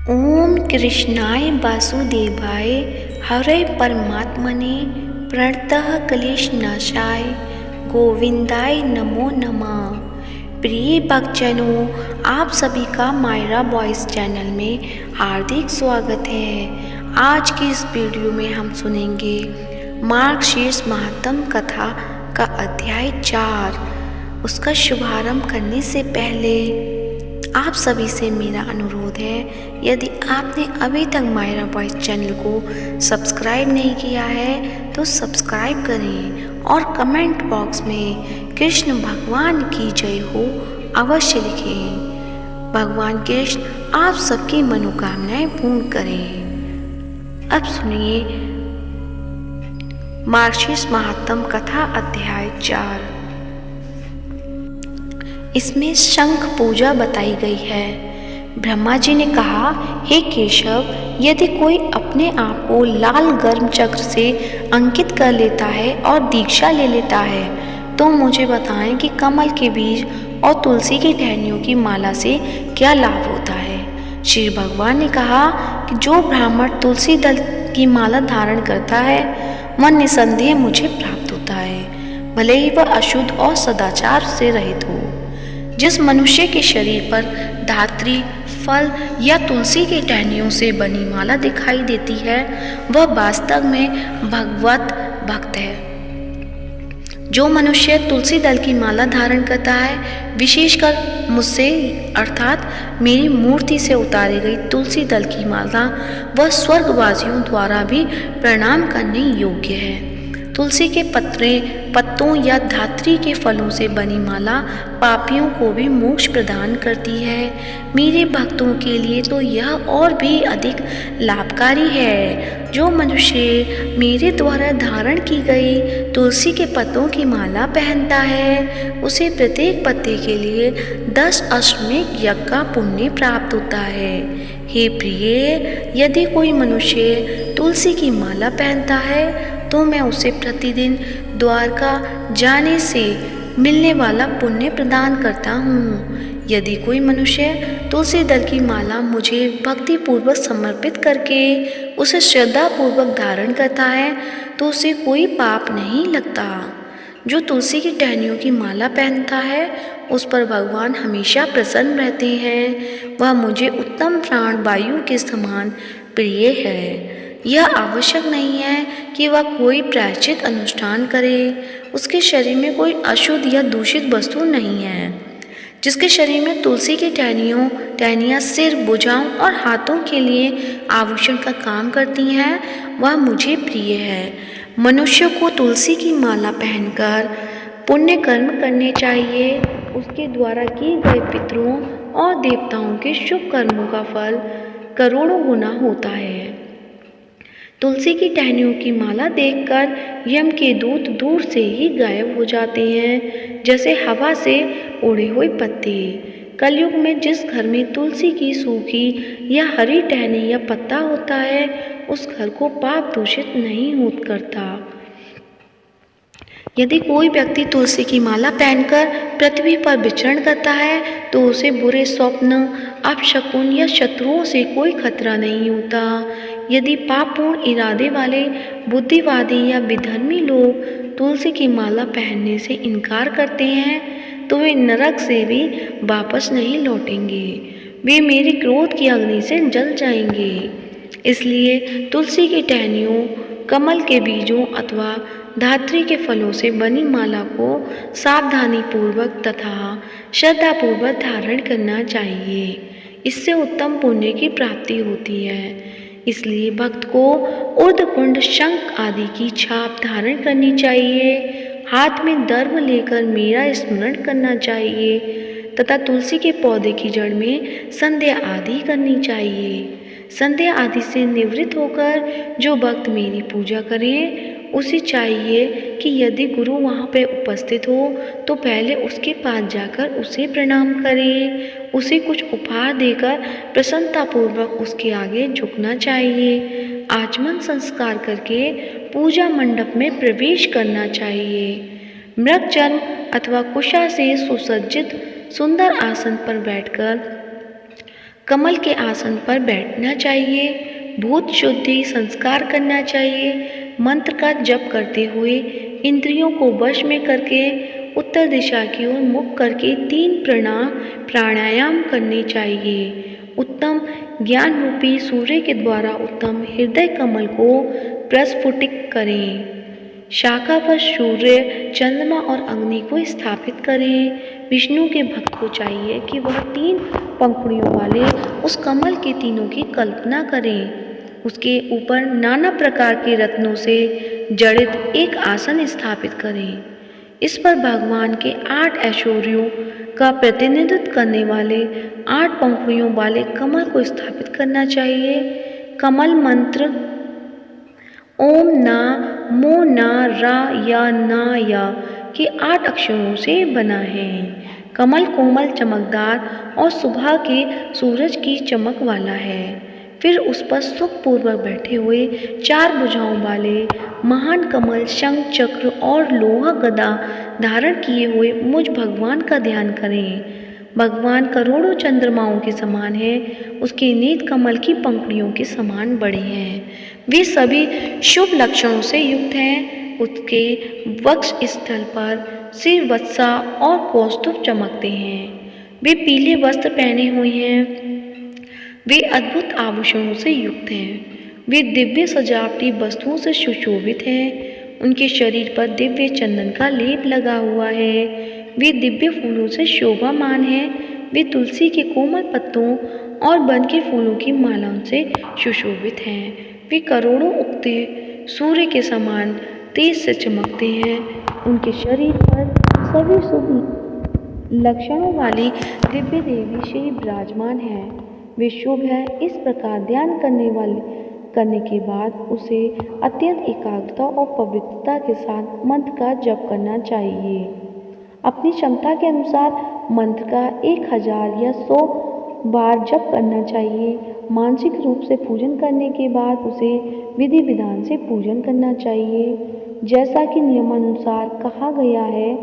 ओम कृष्णाय वासुदेवाय हरे परमात्मने प्रणतः क्लेशनाशाय गोविंदाय नमो नमः। प्रिय भक्तजनों, आप सभी का मायरा वॉइस चैनल में हार्दिक स्वागत है। आज की इस वीडियो में हम सुनेंगे मार्गशीर्ष महात्म कथा का अध्याय 4। उसका शुभारंभ करने से पहले आप सभी से मेरा अनुरोध है, यदि आपने अभी तक मायरा वॉइस चैनल को सब्सक्राइब नहीं किया है तो सब्सक्राइब करें और कमेंट बॉक्स में कृष्ण भगवान की जय हो अवश्य लिखें। भगवान कृष्ण आप सबकी मनोकामनाएं पूर्ण करें। अब सुनिए मार्गशीर्ष महात्म कथा अध्याय 4। इसमें शंख पूजा बताई गई है। ब्रह्मा जी ने कहा, हे केशव, यदि कोई अपने आप को लाल गर्म चक्र से अंकित कर लेता है और दीक्षा ले लेता है तो मुझे बताएं कि कमल के बीज और तुलसी की टहनियों की माला से क्या लाभ होता है। श्री भगवान ने कहा कि जो ब्राह्मण तुलसी दल की माला धारण करता है वह निसंदेह मुझे प्राप्त होता है, भले ही वह अशुद्ध और सदाचार से रहित हो। जिस मनुष्य के शरीर पर धात्री, फल या तुलसी की टहनियों से बनी माला दिखाई देती है वह वास्तव में भगवत भक्त है। जो मनुष्य तुलसी दल की माला धारण करता है, विशेषकर मुझसे अर्थात मेरी मूर्ति से उतारी गई तुलसी दल की माला, वह स्वर्गवासियों द्वारा भी प्रणाम करने योग्य है। तुलसी के पत्तों या धात्री के फलों से बनी माला पापियों को भी मोक्ष प्रदान करती है। मेरे भक्तों के लिए तो यह और भी अधिक लाभकारी है। जो मनुष्य मेरे द्वारा धारण की गई तुलसी के पत्तों की माला पहनता है उसे प्रत्येक पत्ते के लिए 10 अश्वमेध यज्ञ का पुण्य प्राप्त होता है। हे प्रिय, यदि कोई मनुष्य तुलसी की माला पहनता है तो मैं उसे प्रतिदिन द्वारका जाने से मिलने वाला पुण्य प्रदान करता हूँ। यदि कोई मनुष्य तुलसी दल की माला मुझे भक्ति पूर्वक समर्पित करके उसे श्रद्धा पूर्वक धारण करता है तो उसे कोई पाप नहीं लगता। जो तुलसी की टहनियों की माला पहनता है उस पर भगवान हमेशा प्रसन्न रहते हैं। वह मुझे उत्तम प्राण वायु के समान प्रिय है। यह आवश्यक नहीं है कि वह कोई प्रायश्चित अनुष्ठान करे। उसके शरीर में कोई अशुद्ध या दूषित वस्तु नहीं है। जिसके शरीर में तुलसी की टहनियाँ सिर, भुजाओं और हाथों के लिए आभूषण का काम करती हैं वह मुझे प्रिय है। मनुष्य को तुलसी की माला पहनकर पुण्य कर्म करने चाहिए। उसके द्वारा किए गए पितरों और देवताओं के शुभ कर्मों का फल करोड़ों गुना होता है। तुलसी की टहनियों की माला देखकर यम के दूत दूर से ही गायब हो जाते हैं, जैसे हवा से उड़े हुए पत्ते। कलयुग में जिस घर में तुलसी की सूखी या हरी टहनी या पत्ता होता है उस घर को पाप दूषित नहीं होत करता। यदि कोई व्यक्ति तुलसी की माला पहनकर पृथ्वी पर विचरण करता है तो उसे बुरे स्वप्न, अपशकुन या शत्रुओं से कोई खतरा नहीं होता। यदि पापपूर्ण इरादे वाले बुद्धिवादी या विधर्मी लोग तुलसी की माला पहनने से इनकार करते हैं तो वे नरक से भी वापस नहीं लौटेंगे। वे मेरे क्रोध की अग्नि से जल जाएंगे। इसलिए तुलसी की टहनियों, कमल के बीजों अथवा धात्री के फलों से बनी माला को सावधानी पूर्वक तथा श्रद्धा पूर्वक धारण करना चाहिए। इससे उत्तम पुण्य की प्राप्ति होती है। इसलिए भक्त को ऊर्ध्वपुंड, शंख आदि की छाप धारण करनी चाहिए। हाथ में दर्भ लेकर मेरा स्मरण करना चाहिए तथा तुलसी के पौधे की जड़ में संध्या आदि करनी चाहिए। संध्या आदि से निवृत्त होकर जो भक्त मेरी पूजा करें उसे चाहिए कि यदि गुरु वहाँ पे उपस्थित हो तो पहले उसके पास जाकर उसे प्रणाम करे। उसे कुछ उपहार देकर प्रसन्नतापूर्वक उसके आगे झुकना चाहिए। आचमन संस्कार करके पूजा मंडप में प्रवेश करना चाहिए। मृग चर्म अथवा कुशा से सुसज्जित सुंदर आसन पर बैठकर कमल के आसन पर बैठना चाहिए। भूत शुद्धि संस्कार करना चाहिए। मंत्र का जप करते हुए इंद्रियों को वश में करके उत्तर दिशा की ओर मुख करके 3 प्राणायाम करने चाहिए। उत्तम ज्ञान रूपी सूर्य के द्वारा उत्तम हृदय कमल को प्रस्फुटित करें। शाखा पर सूर्य, चंद्रमा और अग्नि को स्थापित करें। विष्णु के भक्त को चाहिए कि वह 3 पंखुड़ियों वाले उस कमल के तीनों की कल्पना करें। उसके ऊपर नाना प्रकार के रत्नों से जड़ित एक आसन स्थापित करें। इस पर भगवान के 8 ऐश्वर्यों का प्रतिनिधित्व करने वाले 8 पंखुड़ियों वाले कमल को स्थापित करना चाहिए। कमल मंत्र ओम ना मो ना रा या ना या के 8 अक्षरों से बना है। कमल कोमल, चमकदार और सुबह के सूरज की चमक वाला है। फिर उस पर सुखपूर्वक बैठे हुए 4 भुजाओं वाले महान कमल, शंख, चक्र और लोहा गदा धारण किए हुए मुझ भगवान का ध्यान करें। भगवान करोड़ों चंद्रमाओं के समान है। उसके नेत्र कमल की पंखुड़ियों के समान बड़े हैं। वे सभी शुभ लक्षणों से युक्त हैं। उसके वक्ष स्थल पर श्रीवत्सा और कौस्तुभ चमकते हैं। वे पीले वस्त्र पहने हुए हैं। वे अद्भुत आभूषणों से युक्त हैं। वे दिव्य सजावटी वस्तुओं से सुशोभित हैं। उनके शरीर पर दिव्य चंदन का लेप लगा हुआ है। वे दिव्य फूलों से शोभामान हैं। वे तुलसी के कोमल पत्तों और वन के फूलों की मालाओं से सुशोभित हैं। वे करोड़ों उगते सूर्य के समान तेज से चमकते हैं। उनके शरीर पर सभी शुभ लक्षणों वाली दिव्य देवी श्री विराजमान है। वे शुभ है। इस प्रकार ध्यान करने के बाद उसे अत्यंत एकाग्रता और पवित्रता के साथ मंत्र का जप करना चाहिए। अपनी क्षमता के अनुसार मंत्र का 1000 या 100 बार जप करना चाहिए। मानसिक रूप से पूजन करने के बाद उसे विधि विधान से पूजन करना चाहिए। जैसा कि नियमानुसार कहा गया है,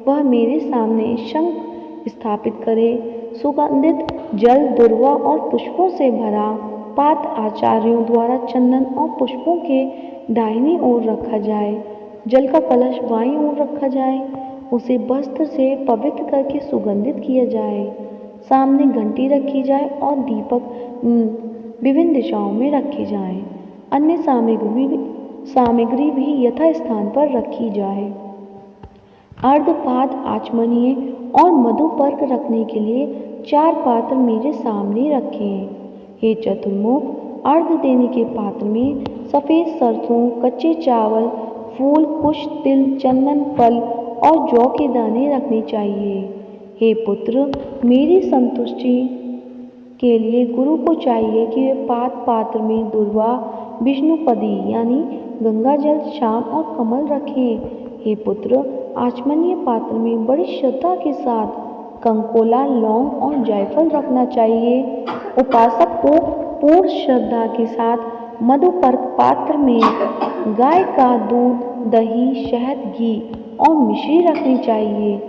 वह मेरे सामने शंख स्थापित करे। सुगंधित जल, दुर्वा और पुष्पों से भरा पात्र आचार्यों द्वारा चंदन और पुष्पों के दाहिनी ओर रखा जाए। जल का कलश बाईं ओर रखा जाए। उसे वस्त्र से पवित्र करके सुगंधित किया जाए। सामने घंटी रखी जाए और दीपक विभिन्न दिशाओं में रखे जाएं। अन्य सामग्री भी यथास्थान पर रखी जाए। अर्धपाद, आचमनीय और मधुपर्क रखने के लिए 4 पात्र मेरे सामने रखें। हे चतुर्मुख, अर्घ देने के पात्र में सफ़ेद सरसों, कच्चे चावल, फूल, कुश, तिल, चंदन, फल और जौ के दाने रखने चाहिए। हे पुत्र, मेरी संतुष्टि के लिए गुरु को चाहिए कि वे पात्र में दुर्वा, विष्णुपदी यानी गंगा जल, शाम और कमल रखें। हे पुत्र, आचमनीय पात्र में बड़ी श्रद्धा के साथ कंकोला, लौंग और जायफल रखना चाहिए। उपासक को पूर्ण श्रद्धा के साथ मधुपर्क पात्र में गाय का दूध, दही, शहद, घी और मिश्री रखनी चाहिए।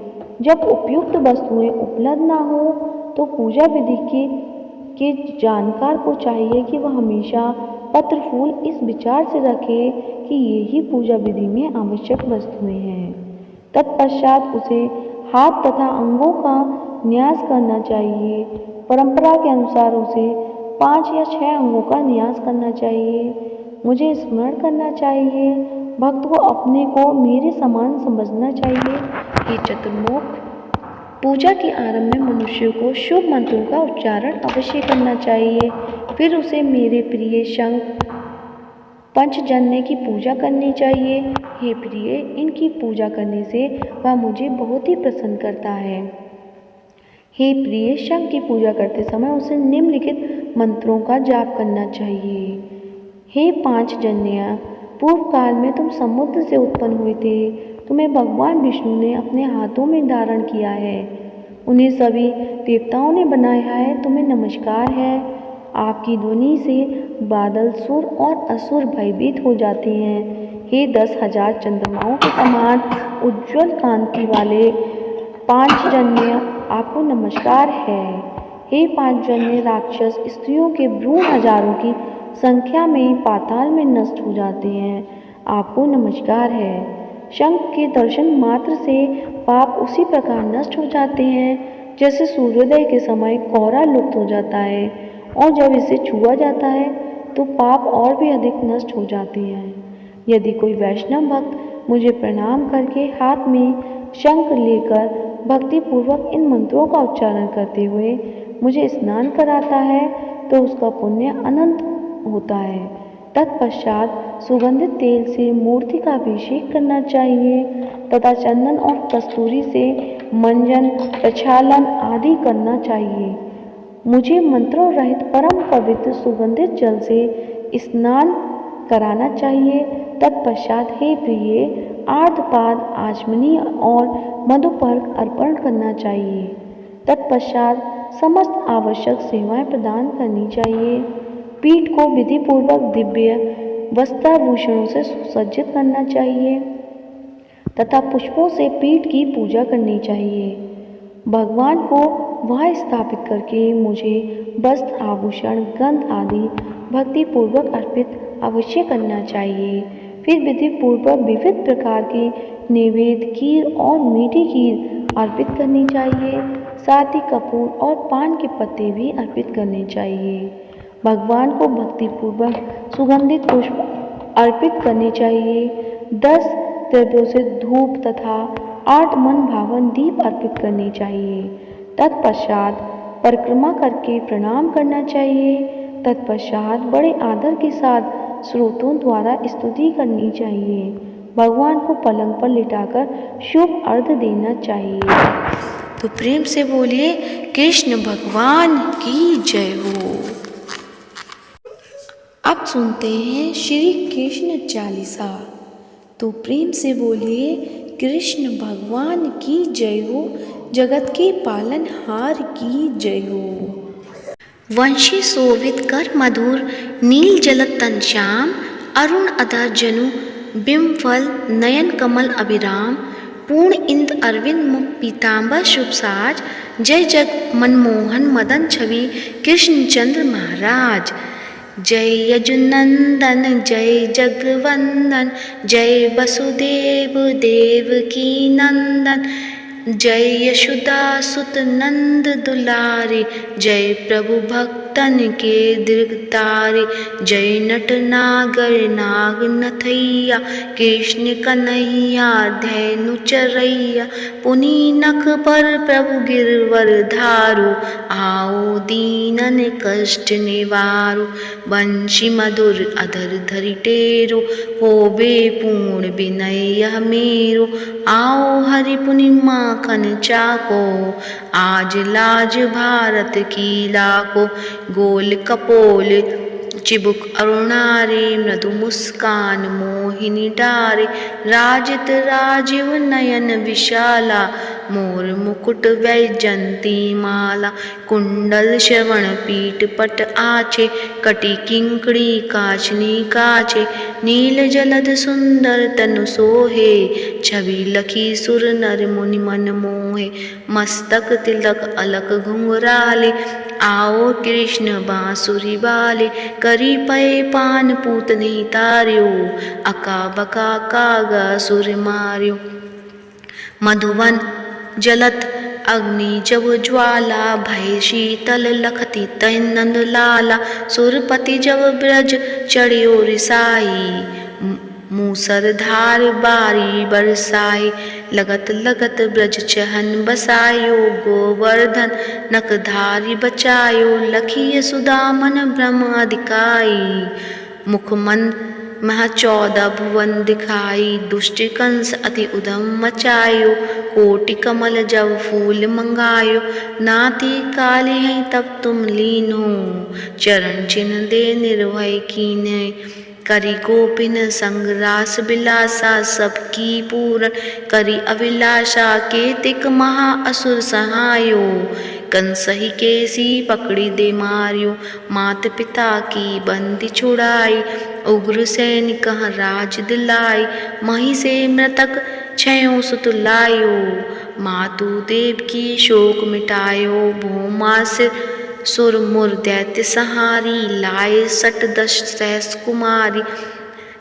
जब उपयुक्त वस्तुएं उपलब्ध न हो तो पूजा विधि के जानकार को चाहिए कि वह हमेशा पत्र फूल इस विचार से रखे कि ये ही पूजा विधि में आवश्यक वस्तुएं हैं। तत्पश्चात उसे हाथ तथा अंगों का न्यास करना चाहिए। परंपरा के अनुसार उसे 5 या 6 अंगों का न्यास करना चाहिए। मुझे स्मरण करना चाहिए। भक्त को अपने को मेरे समान समझना चाहिए। हे चतुर्मुख, पूजा के आरंभ में मनुष्य को शुभ मंत्रों का उच्चारण अवश्य करना चाहिए। फिर उसे मेरे प्रिय शंख पंचजन्य की पूजा करनी चाहिए। हे प्रिय, इनकी पूजा करने से वह मुझे बहुत ही प्रसन्न करता है। हे प्रिय, शंख की पूजा करते समय उसे निम्नलिखित मंत्रों का जाप करना चाहिए। हे पांचजन्य, पूर्व काल में तुम समुद्र से उत्पन्न हुए थे। तुम्हें भगवान विष्णु ने अपने हाथों में धारण किया है। उन्हें सभी देवताओं ने बनाया है। तुम्हें नमस्कार है। आपकी ध्वनि से बादल, सुर और असुर भयभीत हो जाते हैं। हे 10,000 चंद्रमाओं के समान उज्ज्वल कांति वाले पांचजन्य, आपको नमस्कार है। हे पांचजन्य राक्षस स्त्रियों के भ्रूण हजारों की संख्या में पाताल में नष्ट हो जाते हैं। आपको नमस्कार है। शंख के दर्शन मात्र से पाप उसी प्रकार नष्ट हो जाते हैं जैसे सूर्योदय के समय कोहरा लुप्त हो जाता है, और जब इसे छुआ जाता है तो पाप और भी अधिक नष्ट हो जाते हैं। यदि कोई वैष्णव भक्त मुझे प्रणाम करके हाथ में शंख लेकर भक्तिपूर्वक इन मंत्रों का उच्चारण करते हुए मुझे स्नान कराता है तो उसका पुण्य अनंत होता है। तत्पश्चात सुगंधित तेल से मूर्ति का अभिषेक करना चाहिए तथा चंदन और कस्तूरी से मंजन, प्रक्षालन आदि करना चाहिए। मुझे मंत्रों रहित परम पवित्र सुगंधित जल से स्नान कराना चाहिए। तत्पश्चात हे प्रिय आर्धपाद आचमनी और मधुपर्क अर्पण करना चाहिए। तत्पश्चात समस्त आवश्यक सेवाएं प्रदान करनी चाहिए। पीठ को विधिपूर्वक दिव्य वस्त्राभूषणों से सुसज्जित करना चाहिए तथा पुष्पों से पीठ की पूजा करनी चाहिए। भगवान को वहाँ स्थापित करके मुझे वस्त्र, आभूषण, गंध आदि भक्तिपूर्वक अर्पित अवश्य करना चाहिए। फिर विधिपूर्वक विविध प्रकार के नैवेद्य, खीर और मीठी खीर अर्पित करनी चाहिए। साथ ही कपूर और पान के पत्ते भी अर्पित करने चाहिए। भगवान को भक्तिपूर्वक सुगंधित पुष्प अर्पित करने चाहिए। 10 द्रव्यों से धूप तथा 8 मन भावन दीप अर्पित करने चाहिए। तत्पश्चात परिक्रमा करके प्रणाम करना चाहिए। तत्पश्चात बड़े आदर के साथ श्रोतों द्वारा स्तुति करनी चाहिए। भगवान को पलंग पर लिटाकर शुभ अर्घ देना चाहिए। तो प्रेम से बोलिए कृष्ण भगवान की जय हो। अब सुनते हैं श्री कृष्ण चालीसा। तो प्रेम से बोलिए कृष्ण भगवान की जय हो, जगत के पालनहार की जय हो। वंशी शोभित कर मधुर नील जलत तन श्याम, अरुण अधर जनु बिंफल नयन कमल अभिराम, पूर्ण इंद अरविंद मुख पीतांबर शुभ साज, जय जग मनमोहन मदन छवि कृष्ण चंद्र महाराज। जय यजुनंदन जय जगवंदन, जय वसुदेव देवकी नंदन, जय यशोदा सुत नंद दुलारे, जय प्रभु भक्तन के दीर्घतारे, जय नट नागर नाग नथैया, कृष्ण कन्हैया धैनु चरैया, पुनि नख पर प्रभु गिरवर धारो, आओ दीनन कष्ट निवारो, वंशी मधुर अधर धरि टेरो, होबे पूर्ण विनय यह मेरो, आओ हरि पुनि माखन चाको, आज लाज भारत की लाको, गोल कपोल चिबुक अरुणारे, मृदु मुस्कान मोहिनी डारे, राजित राजीव नयन विशाला, मोर मुकुट वैजंती माला, कुंडल श्रवण पीठ पट आचे, कटि किंकड़ी काचनी काचे, नील जलद सुंदर तनु सोहे, छवि लखी सुर नर मुनि मन मोहे, मस्तक तिलक अलक घुंघराले, आओ कृष्ण बांसुरी बाले, करी पय पान पूतनी तार्यो, अका बका कागा सुर मार्यो, मधुवन जलत अग्नि जब ज्वाला, भय शीतल लखती तै नंद लाला, सुरपति जब ब्रज चढ़ियो रिसाई, मूसरधार बारी बरसाई, लगत लगत ब्रज चहन बसायो, गोवर्धन नखधारी बचायो, लखी यशोदामन ब्रह्म अधिकाई, मुखमन मह 14 भुवन दिखाई, दुष्ट कंस अति उदम मचायो, कोटि कमल जब फूल मंगायो, नाती काली हैं तब तुम लीन हो, चरण चिन्ह दे निर्भय कीने, करी गोपिन संग रास बिलासा, सबकी पूरन करी अभिलाषा, केतिक महा असुर सहायो, कंसहि केसी पकड़ी दे मारियो, मात पिता की बंदी छुड़ाई, उग्र सैनिक राज दिलाई, मही से मृतक छयों सुत लायो, मातु देव की शोक मिटायो, भूमा सिर सुर मुर दैत्य सहारी, लाए सट दश सहस कुमारी।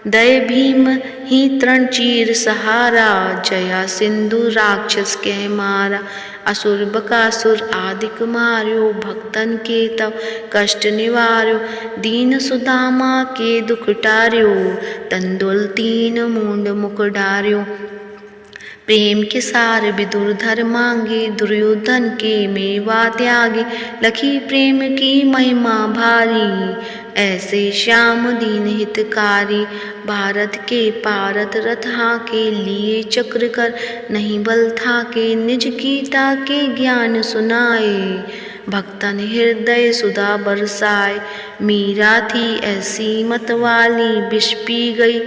दय भीम ही तृण चीर सहारा, जया सिंधु राक्षस कह मारा। असुर बकासुर आदिक मार्यो, भक्तन के तब कष्ट निवार्यो। दीन सुदामा के दुख टार्यो, तंदुल तीन मूंड मुख डार्यो। प्रेम के सार विदुर धर मांगे, दुर्योधन के मेवा त्यागे। लखी प्रेम की महिमा भारी, ऐसे श्याम दीन हितकारी। भारत के पारत रथ हाके, लिए चक्र कर नहीं बल थाके। निज गीता के ज्ञान सुनाए, भक्तन हृदय सुधा बरसाए। मीरा थी ऐसी मतवाली, विष पी गई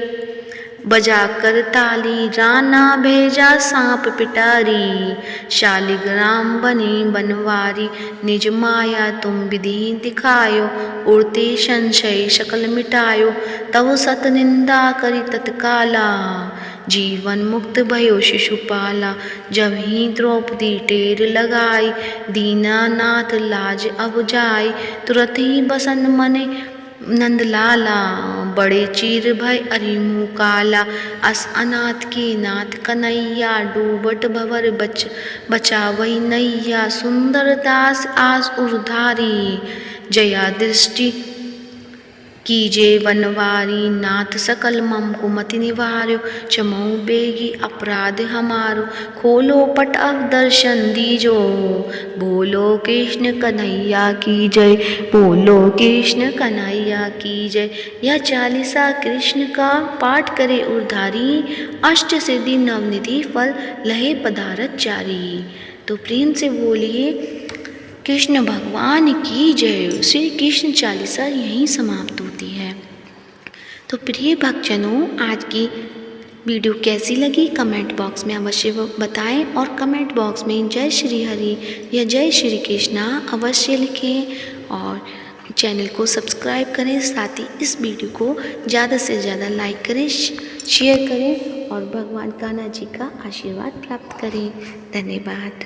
बजाकर ताली। राना भेजा सांप पिटारी, शालिग्राम बने बनवारी। निज माया तुम विधि दिखायो, उड़ते संशय सकल मिटायो। तव सत निंदा करी तत्काला, जीवन मुक्त भयो शिशुपाला। जब ही द्रौपदी टेर लगाई, दीनानाथ लाज अब जाई। तुरत ही बसन मने नंदलाला, बड़े चीर भय अरिमु काला। अस अनाथ के नाथ कन्हैया, डूबट भवर बचावई नैया। सुंदर दास आस उरधारी, जया दृष्टि कीजे बनवारी। नाथ सकल मम कुमति निवार्यो, क्षमऊ बेगी अपराध हमारो। खोलो पट अब दर्शन दीजो, बोलो कृष्ण कन्हैया की जय। बोलो कृष्ण कन्हैया की जय। यह चालीसा कृष्ण का पाठ करे उरधारी, अष्ट सिद्धि नवनिधि फल लहे पदारथ चारी। तो प्रेम से बोलिए कृष्ण भगवान की जय। श्री कृष्ण चालीसा यहीं समाप्त होती है। तो प्रिय भक्तजनों, आज की वीडियो कैसी लगी कमेंट बॉक्स में अवश्य बताएं, और कमेंट बॉक्स में जय श्री हरि या जय श्री कृष्णा अवश्य लिखें, और चैनल को सब्सक्राइब करें। साथ ही इस वीडियो को ज़्यादा से ज़्यादा लाइक करें, शेयर करें और भगवान कान्हा जी का आशीर्वाद प्राप्त करें। धन्यवाद।